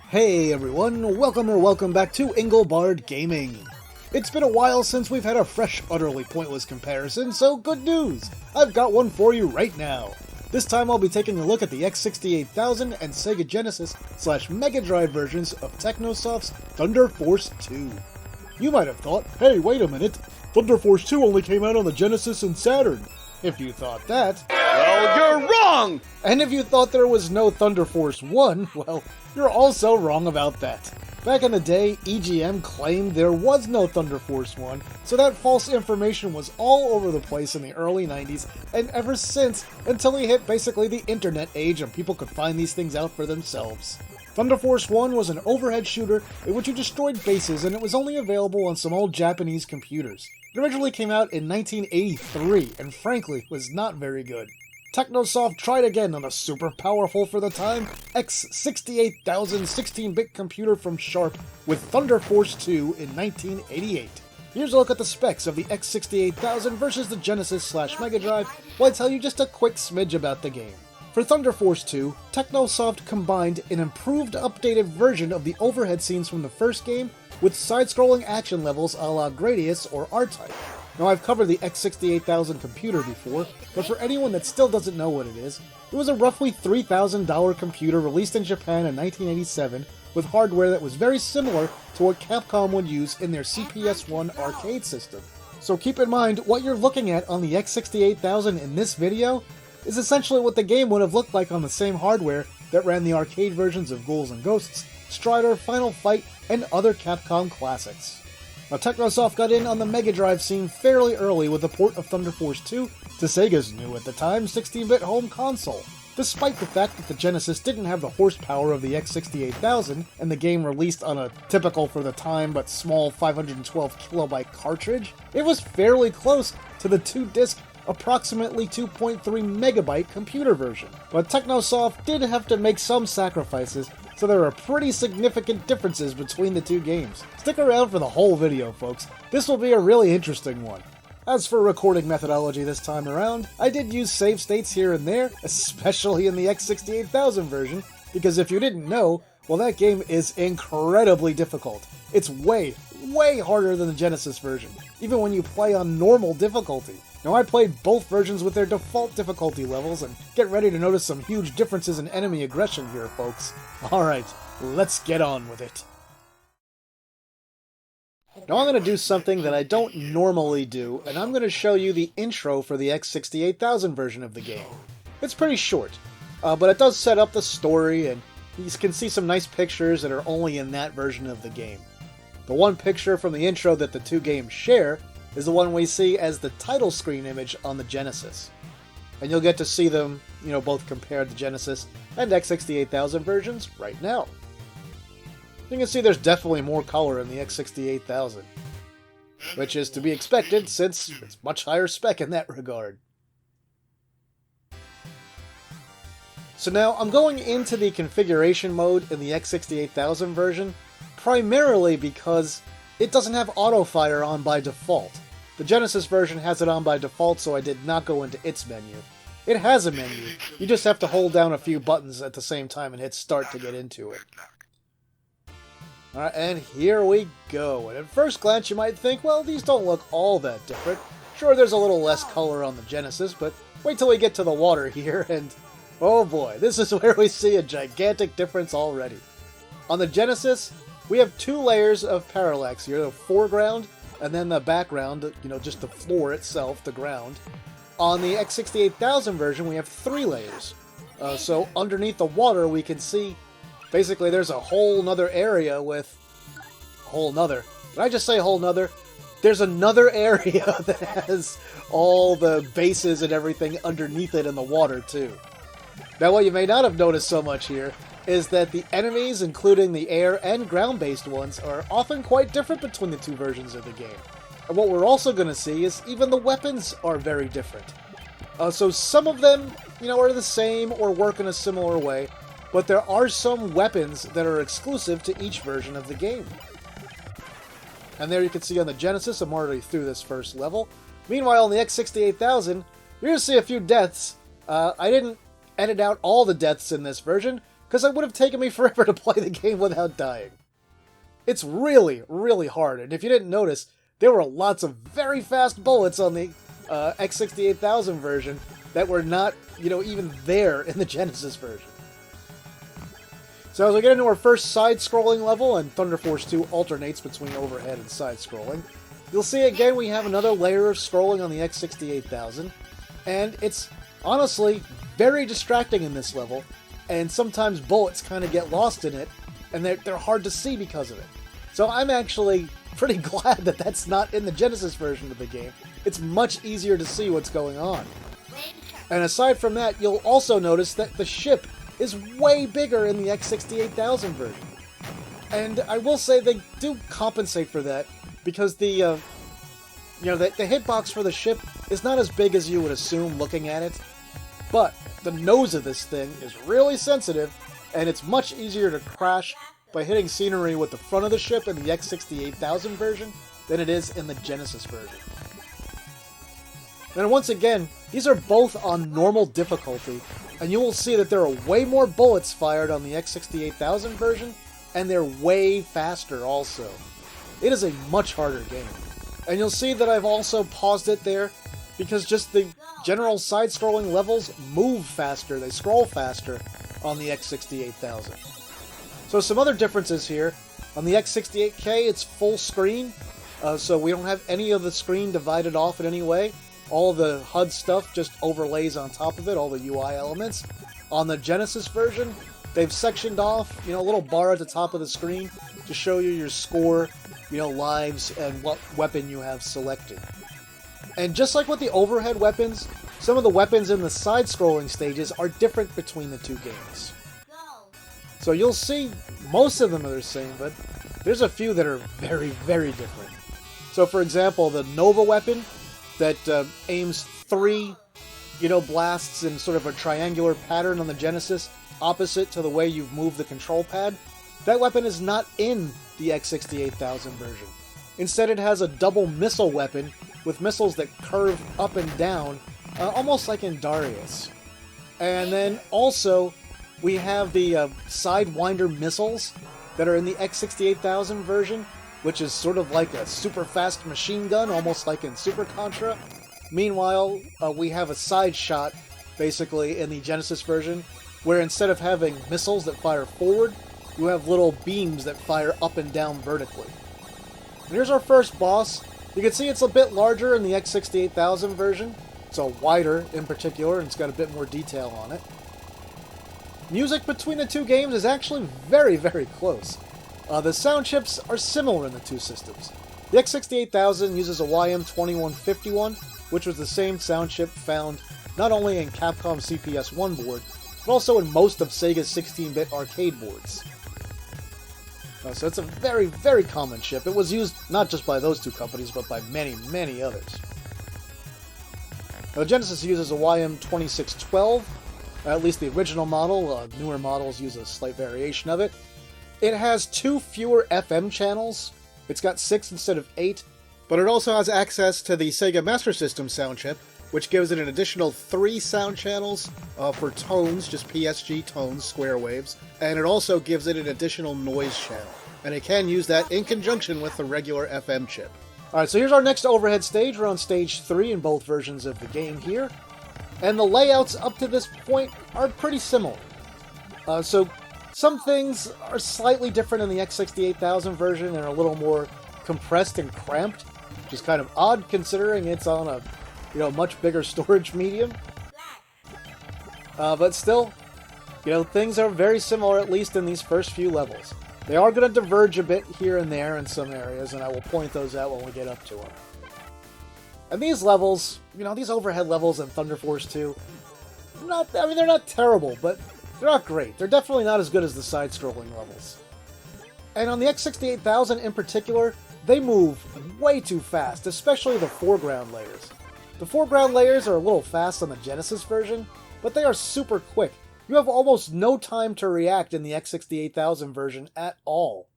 Hey everyone, welcome back to Engelbard Gaming. It's been a while since we've had a fresh, utterly pointless comparison, so good news! I've got one for you right now. This time I'll be taking a look at the X68000 and Sega Genesis / megadrive versions of Technosoft's Thunder Force 2. You might have thought, hey wait a minute, Thunder Force 2 only came out on the Genesis and Saturn. If you thought that, well, you're wrong! And if you thought there was no Thunder Force 1, well, you're also wrong about that. Back in the day, EGM claimed there was no Thunder Force 1, so that false information was all over the place in the early 90s, and ever since, until we hit basically the internet age and people could find these things out for themselves. Thunder Force 1 was an overhead shooter in which you destroyed bases, and it was only available on some old Japanese computers. It originally came out in 1983, and frankly, was not very good. Technosoft tried again on a super powerful for the time X68000 16-bit computer from Sharp with Thunder Force 2 in 1988. Here's a look at the specs of the X68000 versus the Genesis / megadrive, while I tell you just a quick smidge about the game. For Thunder Force 2, Technosoft combined an improved, updated version of the overhead scenes from the first game with side-scrolling action levels a la Gradius or R-Type. Now, I've covered the X68000 computer before, but for anyone that still doesn't know what it was a roughly $3,000 computer released in Japan in 1987 with hardware that was very similar to what Capcom would use in their CPS-1 arcade system. So keep in mind, what you're looking at on the X68000 in this video is essentially what the game would have looked like on the same hardware that ran the arcade versions of Ghouls and Ghosts, Strider, Final Fight, and other Capcom classics. Now, Technosoft got in on the megadrive scene fairly early with the port of Thunder Force 2 to Sega's new at the time 16-bit home console. Despite the fact that the Genesis didn't have the horsepower of the X68000 and the game released on a typical for the time but small 512 kilobyte cartridge, it was fairly close to the 2-disc approximately 2.3 megabyte computer version. But Technosoft did have to make some sacrifices, so there are pretty significant differences between the two games. Stick around for the whole video, folks. This will be a really interesting one. As for recording methodology this time around, I did use save states here and there, especially in the X68000 version, because if you didn't know, well, that game is incredibly difficult. It's way harder than the Genesis version, even when you play on normal difficulty. Now, I played both versions with their default difficulty levels, and get ready to notice some huge differences in enemy aggression here, folks. Alright, let's get on with it. Now I'm going to do something that I don't normally do, and I'm going to show you the intro for the X68000 version of the game. It's pretty short, but it does set up the story, and you can see some nice pictures that are only in that version of the game. The one picture from the intro that the two games share is the one we see as the title screen image on the Genesis. And you'll get to see them, both compared to Genesis and X68000 versions right now. You can see there's definitely more color in the X68000, which is to be expected since it's much higher spec in that regard. So now I'm going into the configuration mode in the X68000 version, primarily because it doesn't have auto-fire on by default. The Genesis version has it on by default, so I did not go into its menu. It has a menu, you just have to hold down a few buttons at the same time and hit start to get into it. Alright, and here we go. And at first glance you might think, well, these don't look all that different. Sure, there's a little less color on the Genesis, but wait till we get to the water here, and oh boy, this is where we see a gigantic difference already. On the Genesis, we have two layers of parallax here, the foreground and then the background, just the floor itself, the ground. On the X68000 version, we have three layers. So underneath the water, we can see, basically there's a whole nother area with, did I just say whole nother? There's another area that has all the bases and everything underneath it in the water too. Now what you may not have noticed so much here is that the enemies, including the air and ground-based ones, are often quite different between the two versions of the game. And what we're also going to see is even the weapons are very different. So some of them, are the same or work in a similar way, but there are some weapons that are exclusive to each version of the game. And there you can see on the Genesis, I'm already through this first level. Meanwhile, on the X68000, you're going to see a few deaths. I didn't edit out all the deaths in this version, because it would have taken me forever to play the game without dying. It's really, really hard, and if you didn't notice, there were lots of very fast bullets on the X68000 version that were not, even there in the Genesis version. So as we get into our first side-scrolling level, and Thunder Force 2 alternates between overhead and side-scrolling, you'll see again we have another layer of scrolling on the X68000, and it's honestly very distracting in this level, and sometimes bullets kind of get lost in it, and they're hard to see because of it. So I'm actually pretty glad that that's not in the Genesis version of the game. It's much easier to see what's going on. And aside from that, you'll also notice that the ship is way bigger in the X68000 version. And I will say they do compensate for that, because the hitbox for the ship is not as big as you would assume looking at it, but the nose of this thing is really sensitive, and it's much easier to crash by hitting scenery with the front of the ship in the X68000 version than it is in the Genesis version. And once again, these are both on normal difficulty, and you will see that there are way more bullets fired on the X68000 version, and they're way faster also. It is a much harder game. And you'll see that I've also paused it there, because just the general side-scrolling levels move faster, they scroll faster on the X68000. So some other differences here. On the X68K, it's full screen, so we don't have any of the screen divided off in any way. All the HUD stuff just overlays on top of it, all the UI elements. On the Genesis version, they've sectioned off, a little bar at the top of the screen to show you your score, lives, and what weapon you have selected. And just like with the overhead weapons, some of the weapons in the side-scrolling stages are different between the two games. So you'll see most of them are the same, but there's a few that are very, very different. So for example, the Nova weapon that aims 3, blasts in sort of a triangular pattern on the Genesis, opposite to the way you've moved the control pad, that weapon is not in the X68000 version. Instead, it has a double missile weapon with missiles that curve up and down, almost like in Darius. And then also, we have the Sidewinder missiles that are in the X68000 version, which is sort of like a super fast machine gun, almost like in Super Contra. Meanwhile, we have a side shot, basically, in the Genesis version, where instead of having missiles that fire forward, you have little beams that fire up and down vertically. And here's our first boss. You can see it's a bit larger in the X68000 version. It's wider in particular, and it's got a bit more detail on it. Music between the two games is actually very, very close. The sound chips are similar in the two systems. The X68000 uses a YM2151, which was the same sound chip found not only in Capcom's CPS-1 board, but also in most of Sega's 16-bit arcade boards. So it's a very, very common chip. It was used not just by those two companies, but by many, many others. Now, the Genesis uses a YM2612, at least the original model. Newer models use a slight variation of it. It has 2 fewer FM channels. It's got 6 instead of 8, but it also has access to the Sega Master System sound chip, which gives it an additional 3 sound channels for tones, just PSG tones, square waves, and it also gives it an additional noise channel. And it can use that in conjunction with the regular FM chip. Alright, so here's our next overhead stage. We're on stage 3 in both versions of the game here. And the layouts up to this point are pretty similar. So some things are slightly different in the X68000 version and are a little more compressed and cramped, which is kind of odd considering it's on a much bigger storage medium. But still, things are very similar, at least in these first few levels. They are going to diverge a bit here and there in some areas, and I will point those out when we get up to them. And these levels, these overhead levels in Thunder Force 2, they're not terrible, but they're not great. They're definitely not as good as the side-scrolling levels. And on the X68000 in particular, they move way too fast, especially the foreground layers. The foreground layers are a little fast on the Genesis version, but they are super quick. You have almost no time to react in the X68000 version at all.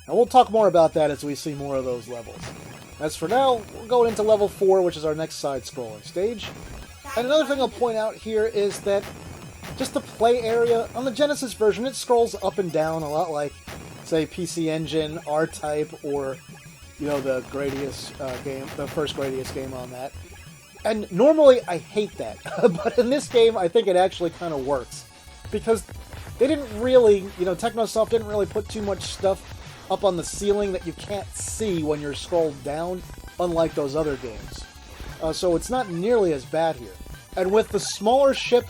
And we'll talk more about that as we see more of those levels. As for now, we're going into level 4, which is our next side-scrolling stage. And another thing I'll point out here is that just the play area. On the Genesis version, it scrolls up and down a lot like, say, PC Engine, R-Type, or, you know, the Gradius game, the first Gradius game on that. And normally I hate that, but in this game I think it actually kind of works. Because they didn't really, you know, Technosoft didn't really put too much stuff up on the ceiling that you can't see when you're scrolled down, unlike those other games. So it's not nearly as bad here. And with the smaller ship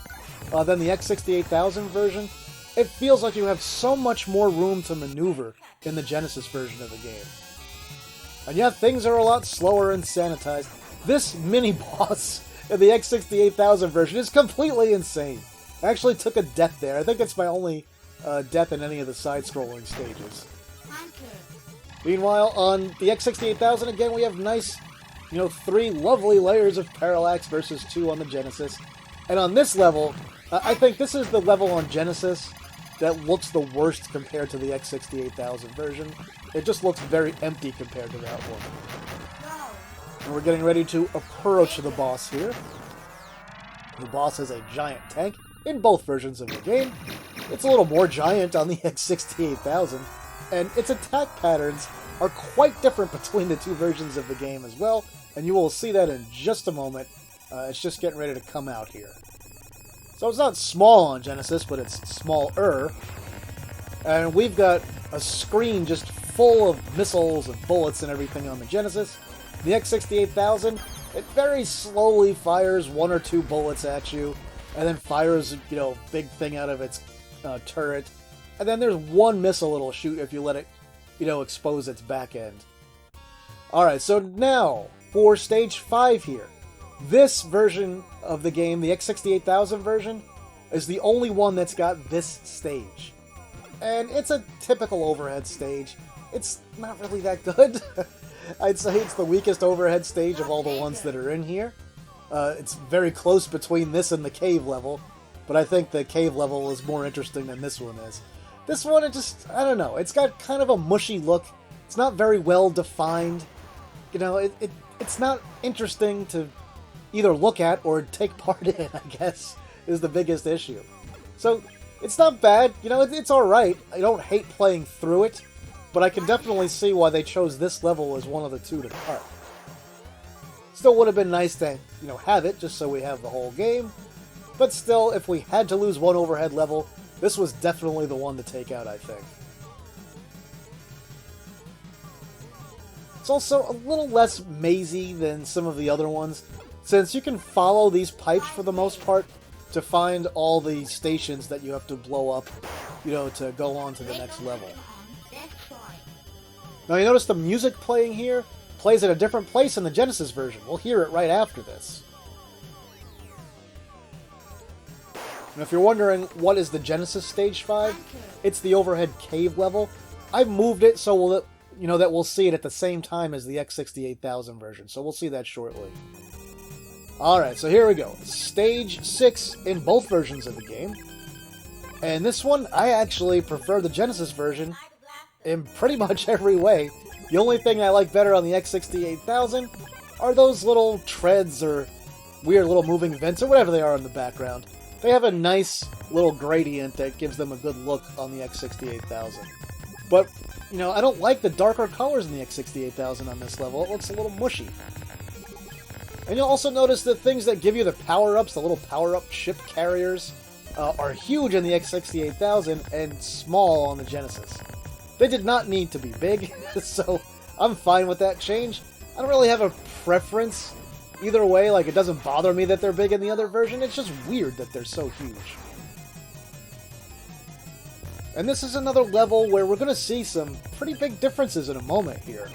than the X68000 version, it feels like you have so much more room to maneuver in the Genesis version of the game. And yeah, things are a lot slower and sanitized. This mini-boss in the X68000 version is completely insane. I actually took a death there. I think it's my only death in any of the side-scrolling stages. Meanwhile, on the X68000, again, we have nice, you know, 3 lovely layers of parallax versus 2 on the Genesis. And on this level, I think this is the level on Genesis that looks the worst compared to the X68000 version. It just looks very empty compared to that one. And we're getting ready to approach the boss here. The boss is a giant tank in both versions of the game. It's a little more giant on the X68000, and its attack patterns are quite different between the two versions of the game as well, and you will see that in just a moment. It's just getting ready to come out here. So it's not small on Genesis, but it's smaller. And we've got a screen just full of missiles and bullets and everything on the Genesis. The X68000, it very slowly fires 1 or 2 bullets at you, and then fires, you know, big thing out of its turret. And then there's 1 missile it'll shoot if you let it, you know, expose its back end. Alright, so now, for Stage 5 here. This version of the game, the X68000 version, is the only one that's got this stage. And it's a typical overhead stage. It's not really that good. I'd say it's the weakest overhead stage of all the ones that are in here. It's very close between this and the cave level, but I think the cave level is more interesting than this one is. This one, it just, I don't know, it's got kind of a mushy look. It's not very well defined. You know, it's not interesting to either look at or take part in, I guess, is the biggest issue. So, it's not bad, you know, it's alright. I don't hate playing through it, but I can definitely see why they chose this level as one of the 2 to cut. Still would have been nice to, you know, have it, just so we have the whole game. But still, if we had to lose one overhead level, this was definitely the one to take out, I think. It's also a little less mazy than some of the other ones, since you can follow these pipes for the most part to find all the stations that you have to blow up, you know, to go on to the next level. Now you notice the music playing here plays at a different place in the Genesis version. We'll hear it right after this. And if you're wondering what is the Genesis Stage 5, it's the overhead cave level. I've moved it so that we'll see it at the same time as the X68000 version, so we'll see that shortly. Alright, so here we go. Stage 6 in both versions of the game. And this one, I actually prefer the Genesis version in pretty much every way. The only thing I like better on the X68000 are those little treads or weird little moving vents or whatever they are in the background. They have a nice little gradient that gives them a good look on the X68000. But, you know, I don't like the darker colors in the X68000 on this level. It looks a little mushy. And you'll also notice that things that give you the power-ups, the little power-up ship carriers, are huge in the X68000 and small on the Genesis. They did not need to be big, so I'm fine with that change. I don't really have a preference either way, like it doesn't bother me that they're big in the other version, it's just weird that they're so huge. And this is another level where we're going to see some pretty big differences in a moment here.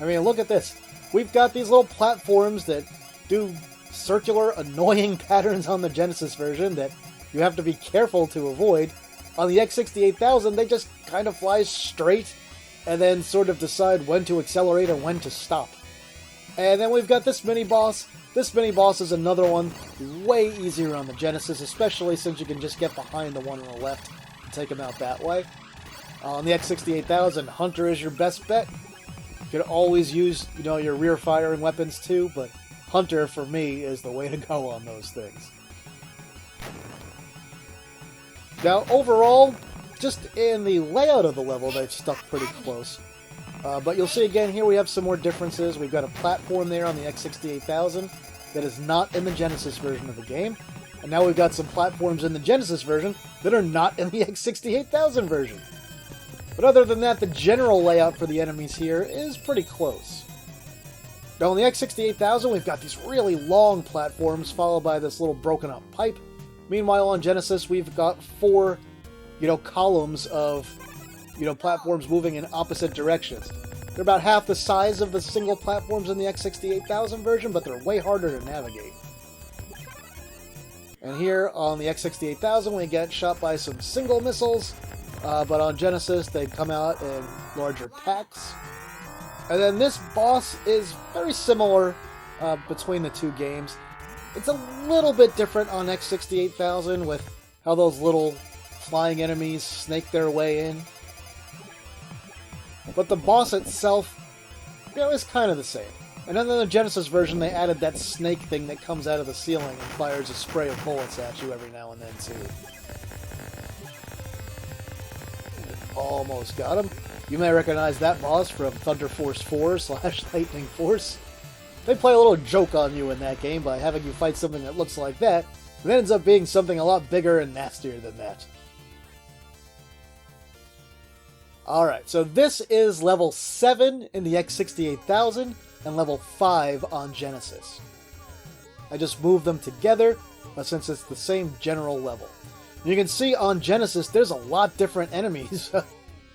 I mean, look at this. We've got these little platforms that do circular, annoying patterns on the Genesis version that you have to be careful to avoid. On the X68000, they just kind of fly straight and then sort of decide when to accelerate and when to stop. And then we've got this mini-boss. This mini-boss is another one way easier on the Genesis, especially since you can just get behind the one on the left and take him out that way. On the X68000, Hunter is your best bet. You can always use, you know, your rear firing weapons too, but Hunter, for me, is the way to go on those things. Now, overall, just in the layout of the level, they've stuck pretty close. But you'll see again here we have some more differences. We've got a platform there on the X68000 that is not in the Genesis version of the game. And now we've got some platforms in the Genesis version that are not in the X68000 version. But other than that, the general layout for the enemies here is pretty close. Now on the X68000, we've got these really long platforms followed by this little broken up pipe. Meanwhile, on Genesis, we've got 4, columns of, platforms moving in opposite directions. They're about half the size of the single platforms in the X68000 version, but they're way harder to navigate. And here on the X68000, we get shot by some single missiles, but on Genesis, they come out in larger packs. And then this boss is very similar between the two games. It's a little bit different on X68000 with how those little flying enemies snake their way in. But the boss itself, is kind of the same. And then in the Genesis version, they added that snake thing that comes out of the ceiling and fires a spray of bullets at you every now and then, too. Almost got him. You may recognize that boss from Thunder Force 4 / Lightning Force. They play a little joke on you in that game by having you fight something that looks like that, and it ends up being something a lot bigger and nastier than that. Alright, so this is level 7 in the X68000 and level 5 on Genesis. I just moved them together since it's the same general level. You can see on Genesis there's a lot different enemies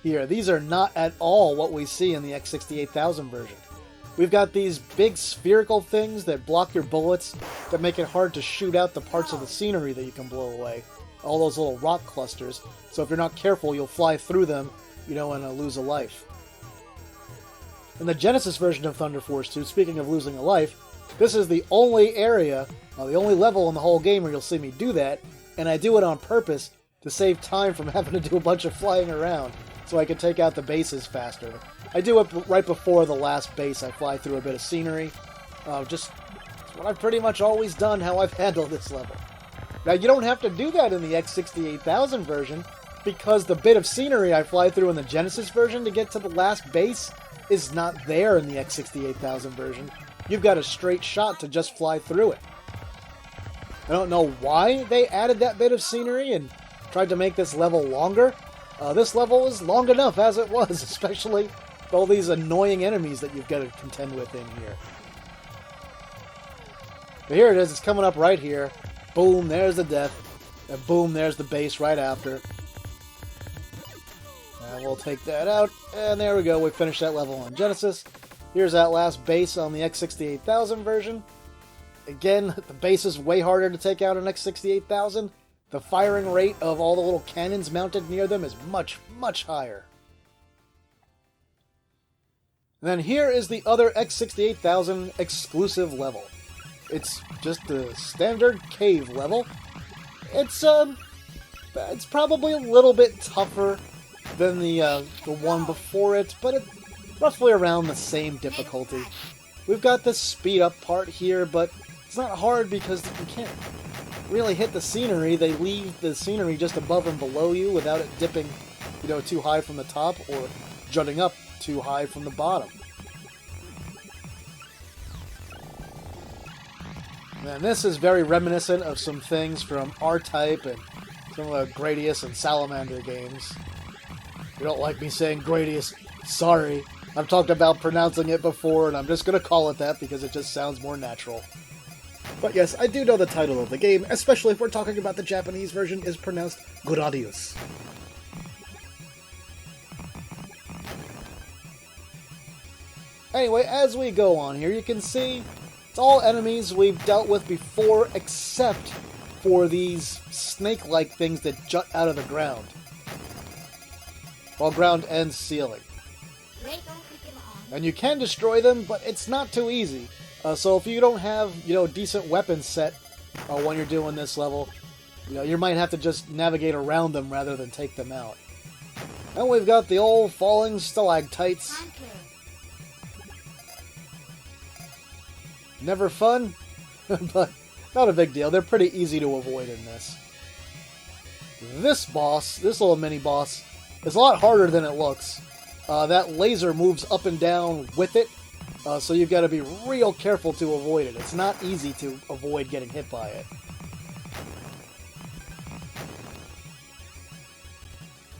here. These are not at all what we see in the X68000 version. We've got these big spherical things that block your bullets that make it hard to shoot out the parts of the scenery that you can blow away. All those little rock clusters. So if you're not careful, you'll fly through them, and lose a life. In the Genesis version of Thunder Force 2, speaking of losing a life, this is the only area, the only level in the whole game where you'll see me do that, and I do it on purpose to save time from having to do a bunch of flying around, so I can take out the bases faster. I do it right before the last base. I fly through a bit of scenery. Just what I've pretty much always done, how I've handled this level. Now, you don't have to do that in the X68000 version, because the bit of scenery I fly through in the Genesis version to get to the last base is not there in the X68000 version. You've got a straight shot to just fly through it. I don't know why they added that bit of scenery and tried to make this level longer. This level is long enough as it was, especially with all these annoying enemies that you've got to contend with in here. But here it is, it's coming up right here. Boom, there's the death. And boom, there's the base right after. And we'll take that out, and there we go, we finished that level on Genesis. Here's that last base on the X68000 version. Again, the base is way harder to take out on X68000. The firing rate of all the little cannons mounted near them is much, much higher. And then here is the other X68000 exclusive level. It's just a standard cave level. It's probably a little bit tougher than the one before it, but it's roughly around the same difficulty. We've got the speed up part here, but it's not hard because you can't really hit the scenery. They leave the scenery just above and below you without it dipping, too high from the top or jutting up too high from the bottom. And this is very reminiscent of some things from R-Type and some of the Gradius and Salamander games. If you don't like me saying Gradius, sorry. I've talked about pronouncing it before, and I'm just going to call it that because it just sounds more natural. But yes, I do know the title of the game, especially if we're talking about the Japanese version, is pronounced Gradius. Anyway, as we go on here, you can see it's all enemies we've dealt with before, except for these snake-like things that jut out of the ground. Well, ground and ceiling. And you can destroy them, but it's not too easy. So if you don't have, a decent weapon set when you're doing this level, you might have to just navigate around them rather than take them out. And we've got the old falling stalactites. Never fun, but not a big deal. They're pretty easy to avoid in this. This boss, this little mini-boss, is a lot harder than it looks. That laser moves up and down with it, so you've got to be real careful to avoid it. It's not easy to avoid getting hit by it.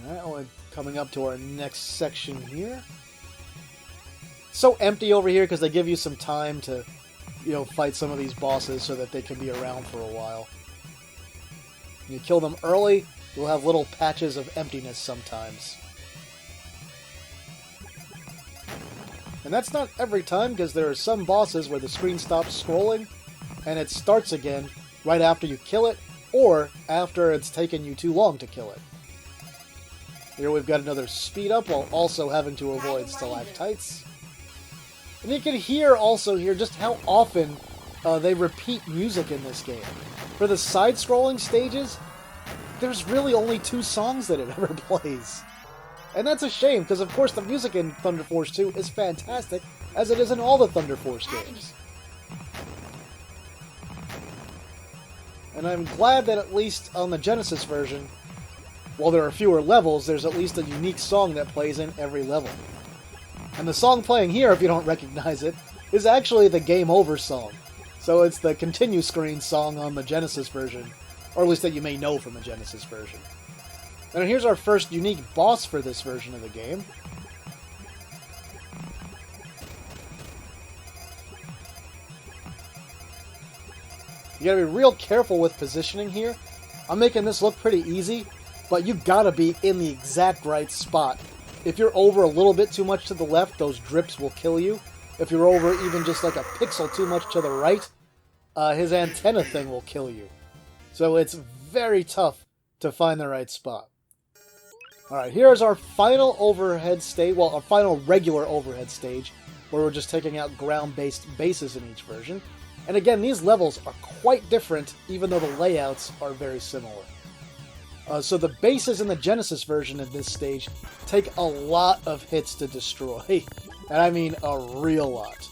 Alright, we're coming up to our next section here. So empty over here because they give you some time to, fight some of these bosses so that they can be around for a while. When you kill them early, you'll have little patches of emptiness sometimes. And that's not every time, because there are some bosses where the screen stops scrolling and it starts again right after you kill it, or after it's taken you too long to kill it. Here we've got another speed up while also having to avoid stalactites. And you can hear also here just how often they repeat music in this game. For the side-scrolling stages, there's really only 2 songs that it ever plays. And that's a shame, because of course the music in Thunder Force 2 is fantastic, as it is in all the Thunder Force games. And I'm glad that at least on the Genesis version, while there are fewer levels, there's at least a unique song that plays in every level. And the song playing here, if you don't recognize it, is actually the Game Over song. So it's the continue screen song on the Genesis version, or at least that you may know from the Genesis version. And here's our first unique boss for this version of the game. You gotta be real careful with positioning here. I'm making this look pretty easy, but you gotta be in the exact right spot. If you're over a little bit too much to the left, those drips will kill you. If you're over even just like a pixel too much to the right, his antenna thing will kill you. So it's very tough to find the right spot. Alright, here's our final overhead stage, well, our final regular overhead stage, where we're just taking out ground-based bases in each version. And again, these levels are quite different, even though the layouts are very similar. So the bases in the Genesis version of this stage take a lot of hits to destroy. And I mean a real lot.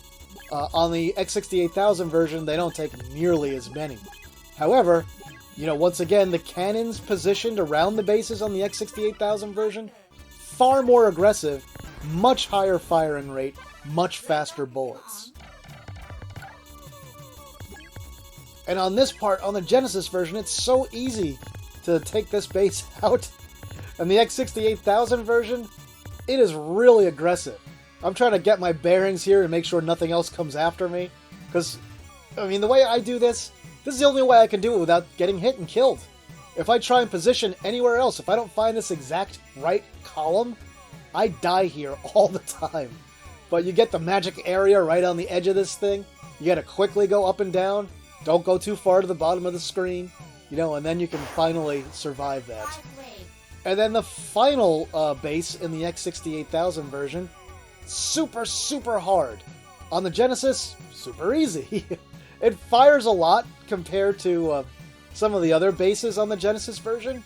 On the X68000 version, they don't take nearly as many. However, once again, the cannons positioned around the bases on the X68000 version, far more aggressive, much higher firing rate, much faster bullets. And on this part, on the Genesis version, it's so easy to take this base out. And the X68000 version, it is really aggressive. I'm trying to get my bearings here and make sure nothing else comes after me. Because, the way I do this is the only way I can do it without getting hit and killed. If I try and position anywhere else, if I don't find this exact right column, I die here all the time. But you get the magic area right on the edge of this thing. You gotta quickly go up and down. Don't go too far to the bottom of the screen. And then you can finally survive that. And then the final base in the X68000 version, super, super hard. On the Genesis, super easy. It fires a lot compared to some of the other bases on the Genesis version,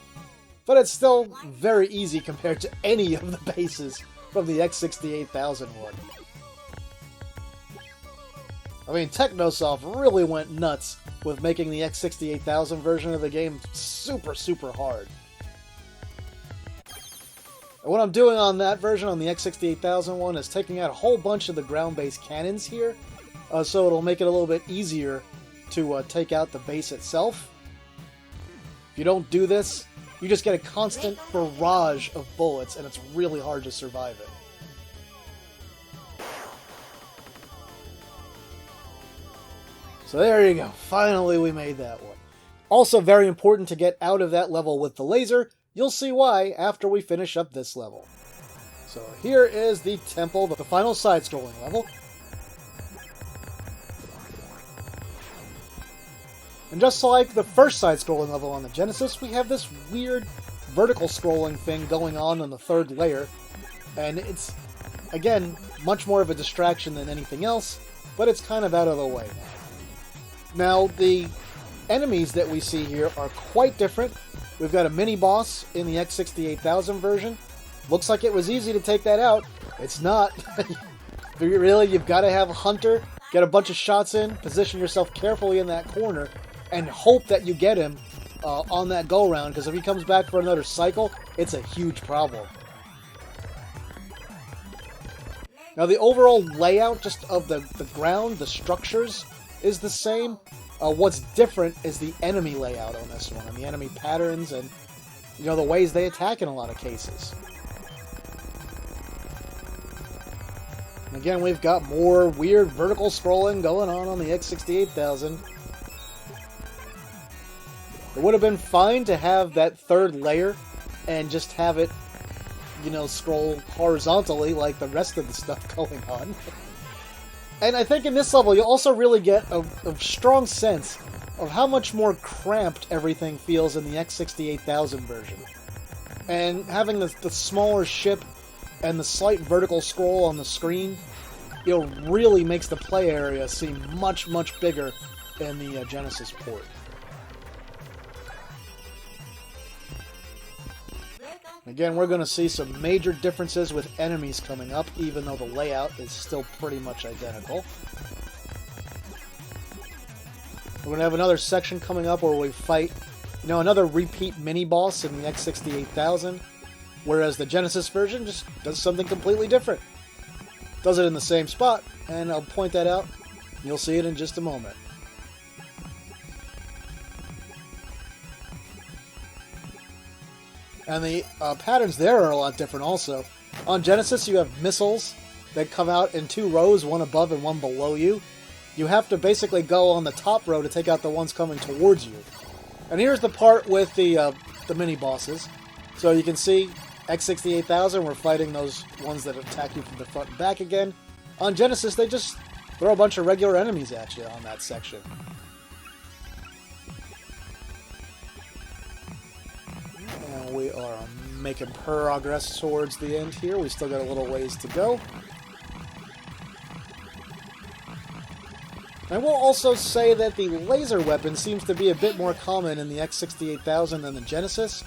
but it's still very easy compared to any of the bases from the X68000 one. Technosoft really went nuts with making the X68000 version of the game super, super hard. And what I'm doing on that version, on the X68000 one, is taking out a whole bunch of the ground-based cannons here, so it'll make it a little bit easier to take out the base itself. If you don't do this, you just get a constant barrage of bullets, and it's really hard to survive it. So there you go. Finally we made that one. Also very important to get out of that level with the laser. You'll see why after we finish up this level. So here is the temple, the final side-scrolling level. And just like the first side-scrolling level on the Genesis, we have this weird vertical scrolling thing going on the third layer. And it's, again, much more of a distraction than anything else, but it's kind of out of the way now. Now, the enemies that we see here are quite different. We've got a mini-boss in the X68000 version. Looks like it was easy to take that out. It's not. Really, you've got to have a hunter get a bunch of shots in, position yourself carefully in that corner, and hope that you get him on that go-around, because if he comes back for another cycle, it's a huge problem. Now, the overall layout just of the ground, the structures, is the same. What's different is the enemy layout on this one, and the enemy patterns, and the ways they attack in a lot of cases. And again, we've got more weird vertical scrolling going on the X68000. It would have been fine to have that third layer and just have it, scroll horizontally like the rest of the stuff going on. And I think in this level, you also really get a strong sense of how much more cramped everything feels in the X68000 version. And having the smaller ship and the slight vertical scroll on the screen, really makes the play area seem much, much bigger in the Genesis port. Again, we're going to see some major differences with enemies coming up, even though the layout is still pretty much identical. We're going to have another section coming up where we fight, another repeat mini-boss in the X68000, whereas the Genesis version just does something completely different. Does it in the same spot, and I'll point that out. You'll see it in just a moment. And the patterns there are a lot different also. On Genesis, you have missiles that come out in two rows, one above and one below you. You have to basically go on the top row to take out the ones coming towards you. And here's the part with the mini-bosses. So you can see, X68000, we're fighting those ones that attack you from the front and back again. On Genesis, they just throw a bunch of regular enemies at you on that section. And we are making progress towards the end here. We still got a little ways to go. I will also say that the laser weapon seems to be a bit more common in the X68000 than the Genesis.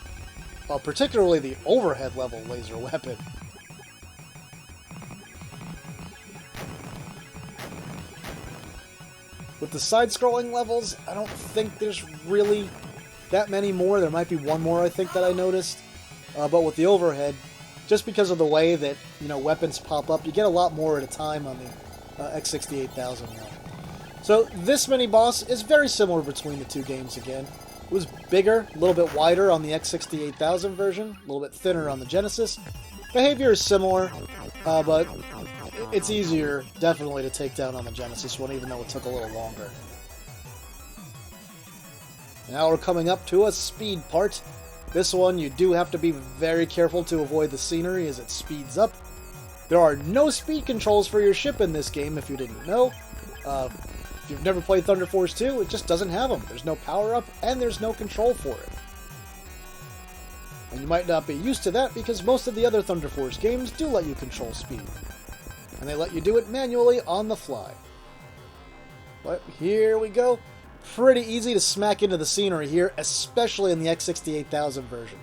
Particularly the overhead level laser weapon. With the side-scrolling levels, I don't think there's really that many more. There might be one more, I think, that I noticed. But with the overhead, just because of the way that weapons pop up, you get a lot more at a time on the X68000 one. So this mini-boss is very similar between the two games again. It was bigger, a little bit wider on the X68000 version, a little bit thinner on the Genesis. Behavior is similar, but it's easier, definitely, to take down on the Genesis one, even though it took a little longer. Now we're coming up to a speed part. This one, you do have to be very careful to avoid the scenery as it speeds up. There are no speed controls for your ship in this game, if you didn't know. If you've never played Thunder Force 2, it just doesn't have them. There's no power-up, and there's no control for it. And you might not be used to that because most of the other Thunder Force games do let you control speed. And they let you do it manually on the fly. But here we go. Pretty easy to smack into the scenery here, especially in the X68000 version.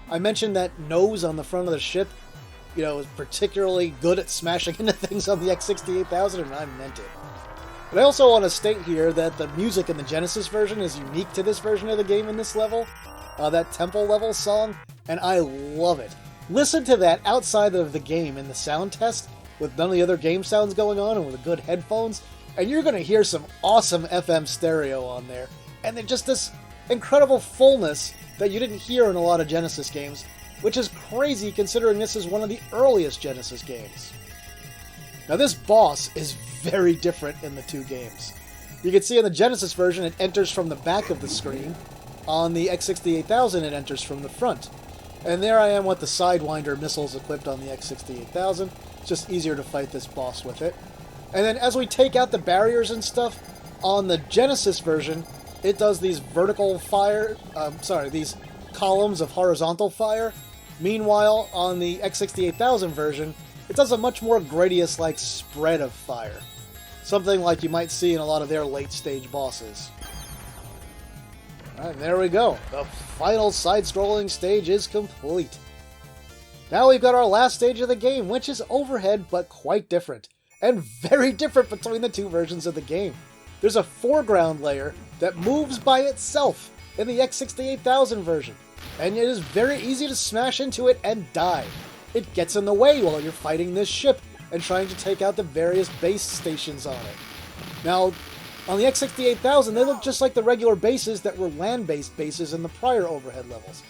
I mentioned that nose on the front of the ship, is particularly good at smashing into things on the X68000, and I meant it. But I also want to state here that the music in the Genesis version is unique to this version of the game in this level. That temple level song, and I love it. Listen to that outside of the game in the sound test, with none of the other game sounds going on and with good headphones, and you're going to hear some awesome FM stereo on there. And then just this incredible fullness that you didn't hear in a lot of Genesis games, which is crazy considering this is one of the earliest Genesis games. Now this boss is very different in the two games. You can see in the Genesis version it enters from the back of the screen. On the X68000 it enters from the front. And there I am with the Sidewinder missiles equipped on the X68000. It's just easier to fight this boss with it. And then as we take out the barriers and stuff, on the Genesis version, it does these vertical fire, these columns of horizontal fire. Meanwhile, on the X68000 version, it does a much more Gradius-like spread of fire. Something like you might see in a lot of their late-stage bosses. Alright, there we go. The final side-scrolling stage is complete. Now we've got our last stage of the game, which is overhead, but quite different. and very different between the two versions of the game. There's a foreground layer that moves by itself in the X68000 version, and it is very easy to smash into it and die. It gets in the way while you're fighting this ship and trying to take out the various base stations on it. Now, on the X68000, they look just like the regular bases that were land-based bases in the prior overhead levels.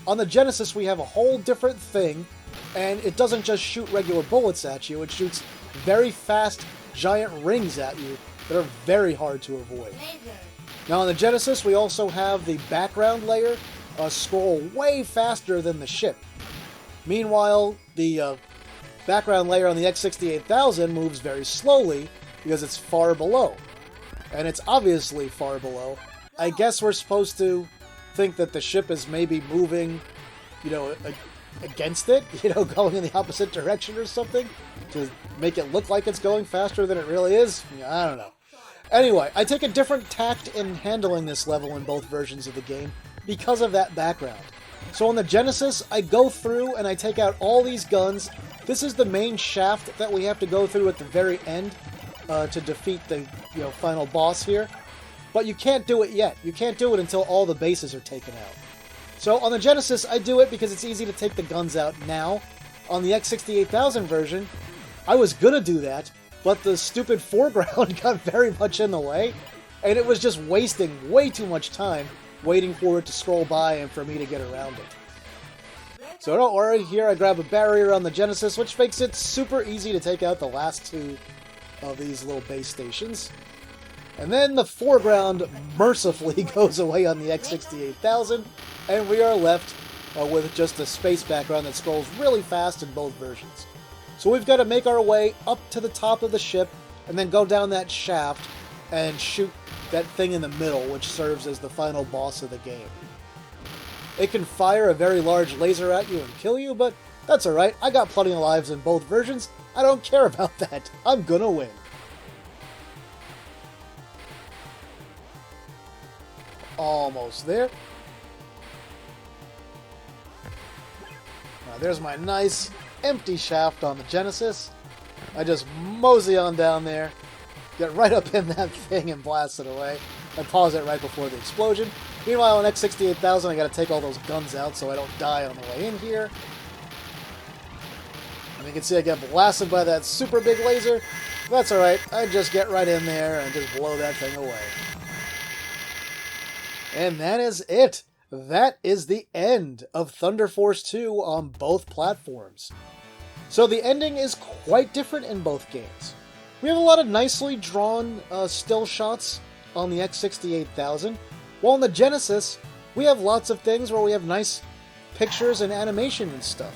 On the Genesis, we have a whole different thing, and it doesn't just shoot regular bullets at you, it shoots very fast, giant rings at you that are very hard to avoid. Now on the Genesis, we also have the background layer scroll way faster than the ship. Meanwhile, the background layer on the X68000 moves very slowly because it's far below. And it's obviously far below. I guess we're supposed to think that the ship is maybe moving, against it, going in the opposite direction or something to make it look like it's going faster than it really is. I don't know. Anyway, I take a different tact in handling this level in both versions of the game because of that background. So on the Genesis, I go through and I take out all these guns. This is the main shaft that we have to go through at the very end to defeat the final boss here. But you can't do it yet. You can't do it until all the bases are taken out. So on the Genesis, I do it because it's easy to take the guns out now. On the X68000 version, I was gonna do that, but the stupid foreground got very much in the way, and it was just wasting way too much time waiting for it to scroll by and for me to get around it. So don't worry, here I grab a barrier on the Genesis, which makes it super easy to take out the last two of these little base stations. And then the foreground mercifully goes away on the X68000, and we are left with just a space background that scrolls really fast in both versions. So we've got to make our way up to the top of the ship, and then go down that shaft and shoot that thing in the middle, which serves as the final boss of the game. It can fire a very large laser at you and kill you, but that's alright. I got plenty of lives in both versions. I don't care about that. I'm gonna win. Almost there. Now there's my nice empty shaft on the Genesis. I just mosey on down there, get right up in that thing and blast it away. I pause it right before the explosion. Meanwhile on X68000 I gotta take all those guns out so I don't die on the way in here. And you can see I get blasted by that super big laser. That's alright, I just get right in there and just blow that thing away. And that is it. That is the end of Thunder Force 2 on both platforms. So the ending is quite different in both games. We have a lot of nicely drawn still shots on the X68000, while on the Genesis, we have lots of things where we have nice pictures and animation and stuff.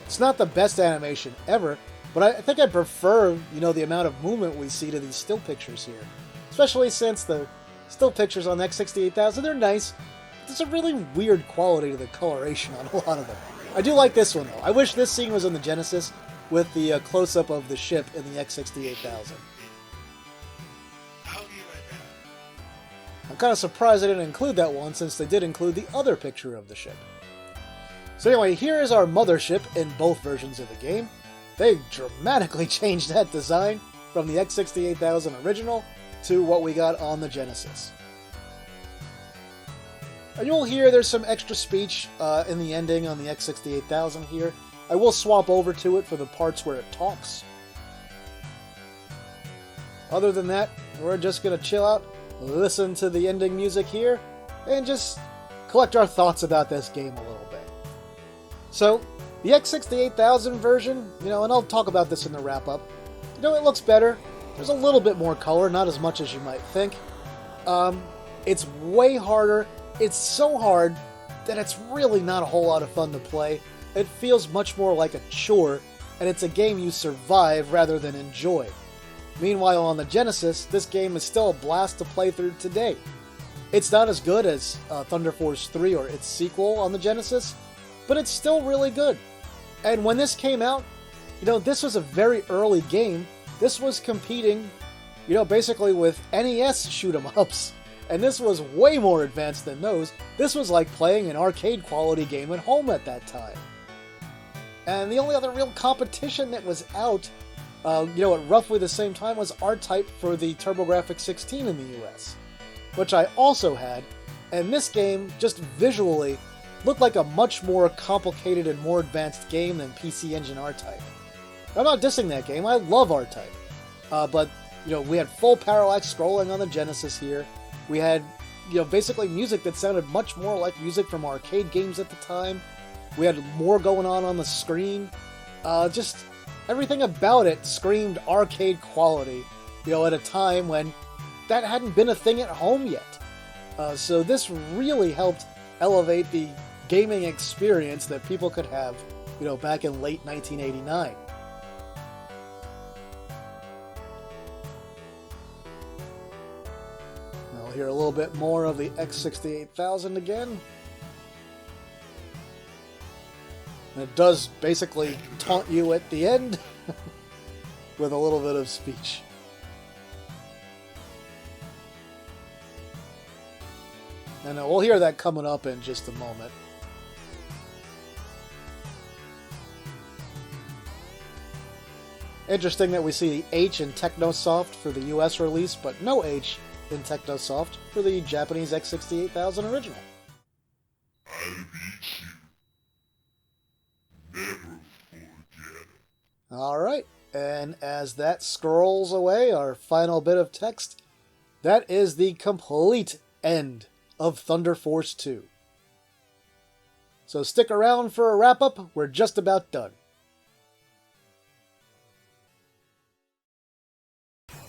It's not the best animation ever, but I think I prefer, the amount of movement we see to these still pictures here. Especially since the still pictures on the X68000, they're nice. There's a really weird quality to the coloration on a lot of them. I do like this one, though. I wish this scene was in the Genesis with the close-up of the ship in the X68000. I'm kind of surprised they didn't include that one, since they did include the other picture of the ship. So anyway, here is our mothership in both versions of the game. They dramatically changed that design from the X68000 original to what we got on the Genesis. And you'll hear there's some extra speech in the ending on the X68000 here. I will swap over to it for the parts where it talks. Other than that, we're just going to chill out, listen to the ending music here, and just collect our thoughts about this game a little bit. So, the X68000 version, and I'll talk about this in the wrap-up, it looks better. There's a little bit more color, not as much as you might think. It's way harder. It's so hard that it's really not a whole lot of fun to play. It feels much more like a chore, and it's a game you survive rather than enjoy. Meanwhile, on the Genesis, this game is still a blast to play through today. It's not as good as Thunder Force 3 or its sequel on the Genesis, but it's still really good. And when this came out, this was a very early game. This was competing, basically with NES shoot-em-ups. And this was way more advanced than those. This was like playing an arcade quality game at home at that time. And the only other real competition that was out At roughly the same time was R-Type for the TurboGrafx-16 in the US, which I also had, and this game, just visually, looked like a much more complicated and more advanced game than PC Engine R-Type. I'm not dissing that game, I love R-Type. But we had full parallax scrolling on the Genesis here. We had, basically music that sounded much more like music from arcade games at the time. We had more going on the screen. Just everything about it screamed arcade quality, at a time when that hadn't been a thing at home yet. So this really helped elevate the gaming experience that people could have, back in late 1989. Now we'll hear a little bit more of the X68000 again. And it does basically taunt you at the end with a little bit of speech. And we'll hear that coming up in just a moment. Interesting that we see the H in Technosoft for the US release, but no H in Technosoft for the Japanese X68000 original. Alright, and as that scrolls away, our final bit of text, that is the complete end of Thunder Force 2. So stick around for a wrap-up, we're just about done.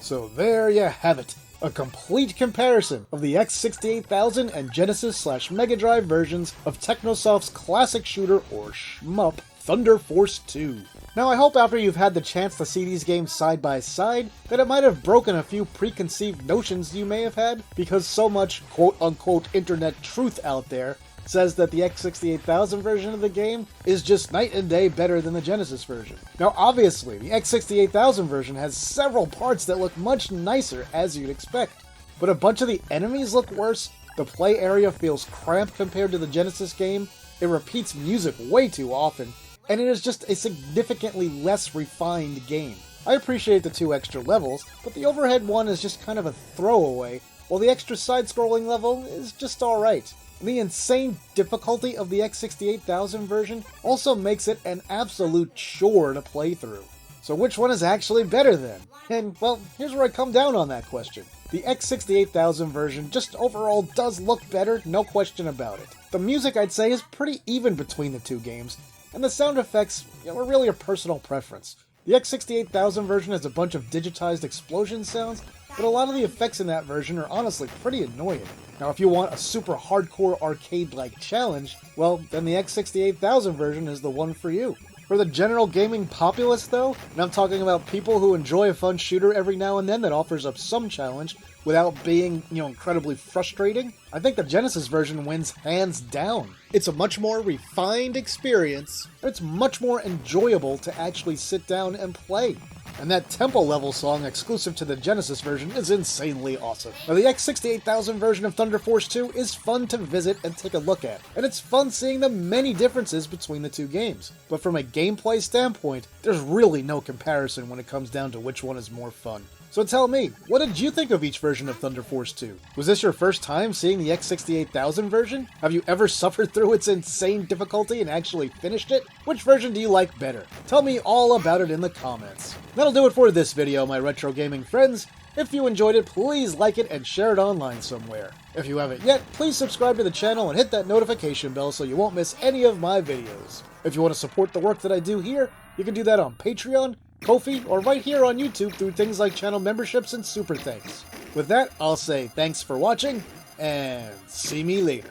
So there you have it, a complete comparison of the X68000 and Genesis/Megadrive versions of Technosoft's classic shooter or shmup, Thunder Force 2. Now I hope after you've had the chance to see these games side by side, that it might have broken a few preconceived notions you may have had, because so much quote-unquote internet truth out there says that the X68000 version of the game is just night and day better than the Genesis version. Now obviously, the X68000 version has several parts that look much nicer as you'd expect, but a bunch of the enemies look worse, the play area feels cramped compared to the Genesis game, it repeats music way too often, and it is just a significantly less refined game. I appreciate the 2 extra levels, but the overhead one is just kind of a throwaway, while the extra side-scrolling level is just alright. The insane difficulty of the X68000 version also makes it an absolute chore to play through. So which one is actually better then? And, well, here's where I come down on that question. The X68000 version just overall does look better, no question about it. The music, I'd say, is pretty even between the two games, and the sound effects are really a personal preference. The X68000 version has a bunch of digitized explosion sounds, but a lot of the effects in that version are honestly pretty annoying. Now if you want a super hardcore arcade-like challenge, well, then the X68000 version is the one for you. For the general gaming populace though, and I'm talking about people who enjoy a fun shooter every now and then that offers up some challenge without being, incredibly frustrating, I think the Genesis version wins hands down. It's a much more refined experience, and it's much more enjoyable to actually sit down and play. And that tempo level song exclusive to the Genesis version is insanely awesome. Now the X68000 version of Thunder Force 2 is fun to visit and take a look at, and it's fun seeing the many differences between the two games. But from a gameplay standpoint, there's really no comparison when it comes down to which one is more fun. So tell me, what did you think of each version of Thunder Force 2? Was this your first time seeing the X68000 version? Have you ever suffered through its insane difficulty and actually finished it? Which version do you like better? Tell me all about it in the comments. That'll do it for this video, my retro gaming friends. If you enjoyed it, please like it and share it online somewhere. If you haven't yet, please subscribe to the channel and hit that notification bell so you won't miss any of my videos. If you want to support the work that I do here, you can do that on Patreon, Ko-fi, or right here on YouTube through things like channel memberships and super thanks. With that, I'll say thanks for watching, and see me later.